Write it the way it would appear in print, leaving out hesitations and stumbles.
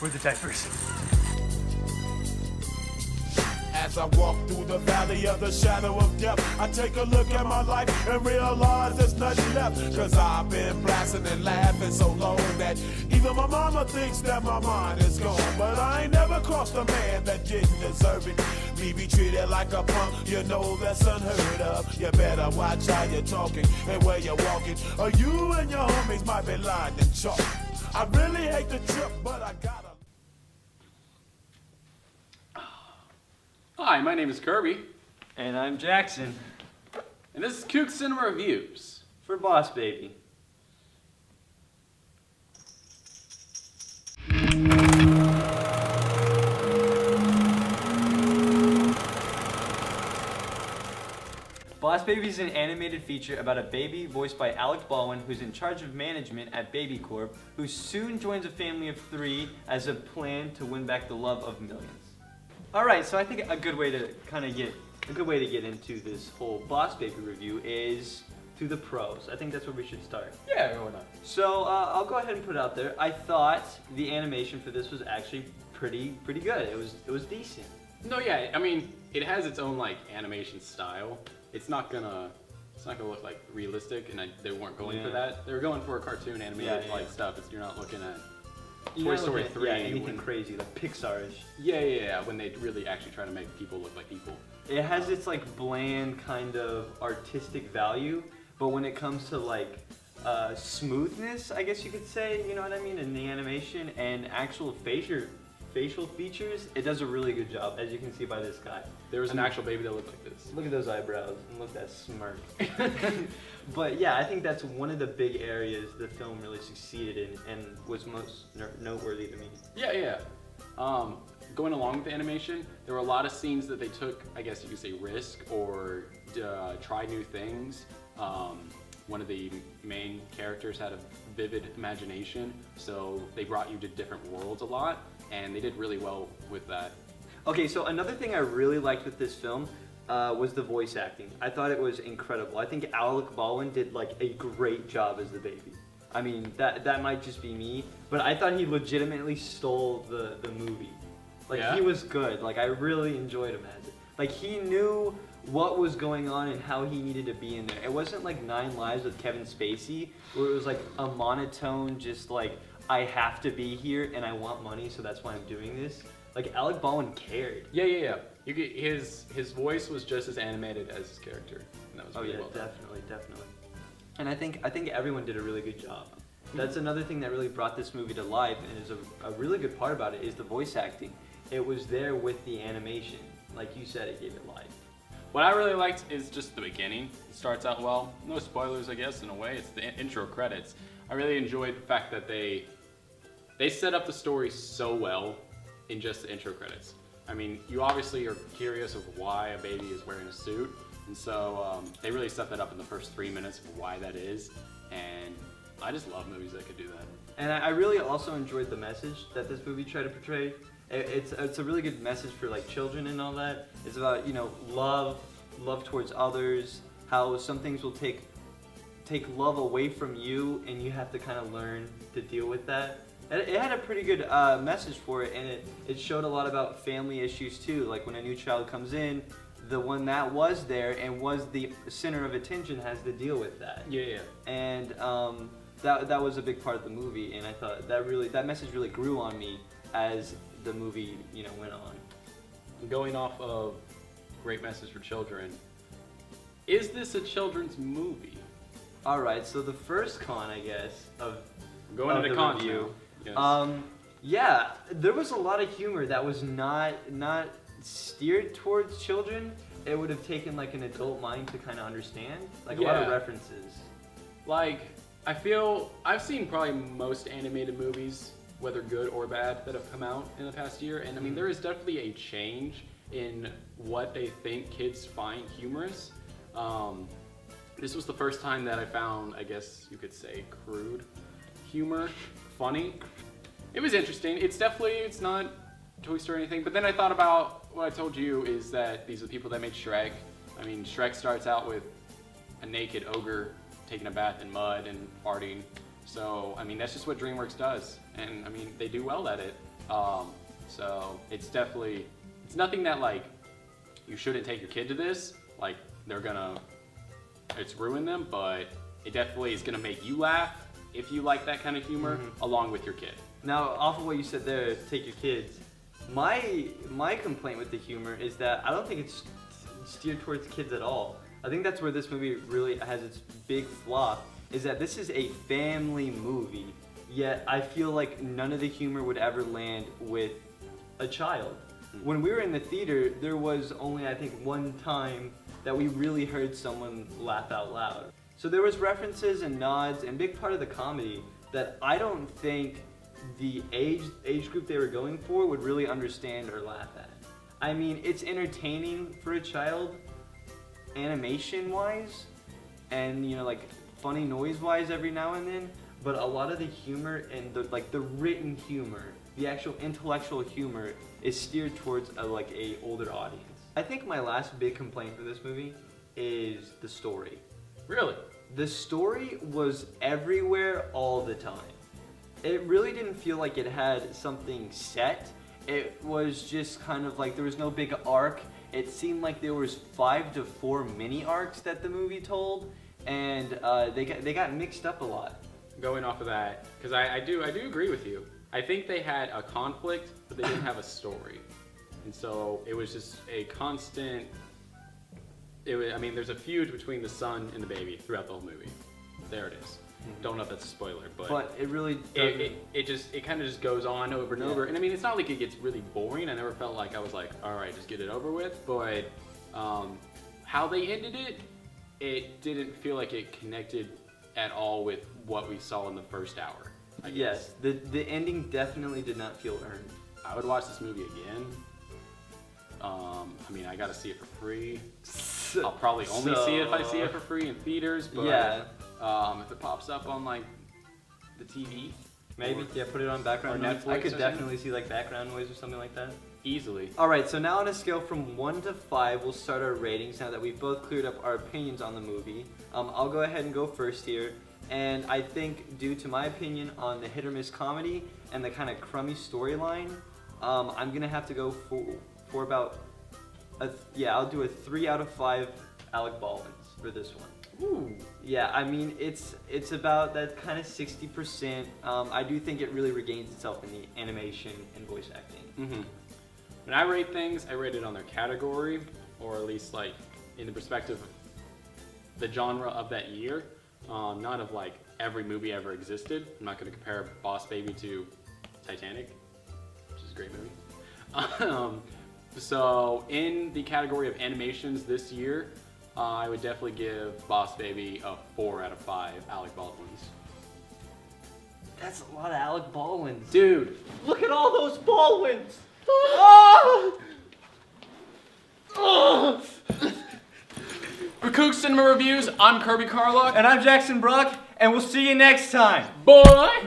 Where are the diapers? As I walk through the valley of the shadow of death, I take a look at my life and realize there's nothing left. Cause I've been blasting and laughing so long that even my mama thinks that my mind is gone. But I ain't never crossed a man that didn't deserve it. Me be treated like a punk, you know that's unheard of. You better watch how you're talking and where you're walking, or you and your homies might be lying in chalk. I really hate the trip, but I gotta. Hi, my name is Kirby. And I'm Jackson. And this is Coog Cinema Reviews. For Boss Baby. Boss Baby is an animated feature about a baby voiced by Alec Baldwin, who's in charge of management at Baby Corp, who soon joins a family of 3 as a plan to win back the love of millions. Alright, so I think a good way to get into this whole Boss Baby review is through the pros. I think that's where we should start. Yeah, why not? So I'll go ahead and put it out there. I thought the animation for this was actually pretty good. It was decent. No, yeah, I mean, it has its own like animation style. It's not gonna look like realistic, and they weren't going for that. They were going for a cartoon animated like stuff. You're not looking at Toy Story 3. Anything crazy, like Pixar-ish. Yeah, when they really actually try to make people look like people. It has its like bland kind of artistic value, but when it comes to like smoothness, I guess you could say, you know what I mean, in the animation and actual facial features, it does a really good job, as you can see by this guy. There was an actual baby that looked like this. Look at those eyebrows and look at that smirk. But yeah, I think that's one of the big areas the film really succeeded in and was most noteworthy to me. Yeah. Going along with the animation, there were a lot of scenes that they took, I guess you could say, risk or try new things. One of the main characters had a vivid imagination, so they brought you to different worlds a lot, and they did really well with that. Okay, so another thing I really liked with this film was the voice acting. I thought it was incredible. I think Alec Baldwin did like a great job as the baby. I mean, that might just be me, but I thought he legitimately stole the movie. Like, he was good. Like, I really enjoyed him as it. Like, he knew what was going on and how he needed to be in there. It wasn't like 9 Lives with Kevin Spacey, where it was like a monotone, just like, I have to be here and I want money, so that's why I'm doing this. Like, Alec Baldwin cared. Yeah. His voice was just as animated as his character, and that was really well done. Definitely. And I think everyone did a really good job. That's another thing that really brought this movie to life, and is a really good part about it is the voice acting. It was there with the animation. Like you said, it gave it life. What I really liked is just the beginning. It starts out well. No spoilers, I guess, in a way. It's the intro credits. I really enjoyed the fact that they set up the story so well in just the intro credits. I mean, you obviously are curious of why a baby is wearing a suit, and so they really set that up in the first 3 minutes of why that is, and I just love movies that could do that. And I really also enjoyed the message that this movie tried to portray. It's a really good message for like children and all that. It's about, you know, love towards others, how some things will take love away from you, and you have to kind of learn to deal with that. It had a pretty good message for it, and it showed a lot about family issues too. Like when a new child comes in, the one that was there and was the center of attention has to deal with that. Yeah. And that was a big part of the movie, and I thought that message really grew on me as the movie, you know, went on. Going off of great message for children, is this a children's movie? All right, so the first con, I guess, of going into cons review. Yes. Yeah, there was a lot of humor that was not steered towards children. It would have taken like an adult mind to kind of understand, like a lot of references. Like, I feel I've seen probably most animated movies, whether good or bad, that have come out in the past year, and I mean there is definitely a change in what they think kids find humorous. This was the first time that I found, I guess you could say, crude humor funny. It was interesting. It's not Toy Story or anything, but then I thought about what I told you is that these are the people that made Shrek. I mean, Shrek starts out with a naked ogre taking a bath in mud and farting. So, I mean, that's just what DreamWorks does. And, I mean, they do well at it. So it's definitely, it's nothing that like you shouldn't take your kid to this. Like it's ruined them, but it definitely is gonna make you laugh if you like that kind of humor, along with your kid. Now, off of what you said there, take your kids. My complaint with the humor is that I don't think it's steered towards kids at all. I think that's where this movie really has its big flaw, is that this is a family movie, yet I feel like none of the humor would ever land with a child. When we were in the theater, there was only, I think, one time that we really heard someone laugh out loud. So there was references and nods and big part of the comedy that I don't think the age group they were going for would really understand or laugh at. I mean, it's entertaining for a child, animation-wise, and like funny noise-wise every now and then. But a lot of the humor and the written humor, the actual intellectual humor, is steered towards a older audience. I think my last big complaint for this movie is the story. Really? The story was everywhere all the time. It really didn't feel like it had something set. It was just kind of like there was no big arc. It seemed like there was 5 to 4 mini arcs that the movie told, and they got mixed up a lot. Going off of that, because I do agree with you. I think they had a conflict, but they didn't have a story, and so it was just a constant. There's a feud between the son and the baby throughout the whole movie. There it is. Don't know if that's a spoiler, but it really it kind of just goes on over and over. And I mean, it's not like it gets really boring. I never felt like I was like, all right, just get it over with. But how they ended it, it didn't feel like it connected at all with what we saw in the first hour. Yes, the ending definitely did not feel earned. I would watch this movie again. I gotta see it for free. I'll probably only see it if I see it for free in theaters. But if it pops up on the TV, maybe put it on background or noise. Netflix I could or definitely see background noise or something like that. Easily. All right, so now on a scale from 1 to 5, we'll start our ratings now that we've both cleared up our opinions on the movie. I'll go ahead and go first here. And I think due to my opinion on the hit or miss comedy and the kind of crummy storyline, I'm going to have to go for about, I'll do a 3 out of 5 Alec Baldwins for this one. Ooh. Yeah, it's about that kind of 60%. I do think it really regains itself in the animation and voice acting. When I rate things, I rate it on their category, or at least in the perspective of the genre of that year, not of every movie ever existed. I'm not going to compare Boss Baby to Titanic, which is a great movie. So in the category of animations this year, I would definitely give Boss Baby a 4 out of 5 Alec Baldwins. That's a lot of Alec Baldwins. Dude, look at all those Baldwins! For Coog Cinema Reviews, I'm Kirby Carlock. And I'm Jackson Brock, and we'll see you next time. Bye!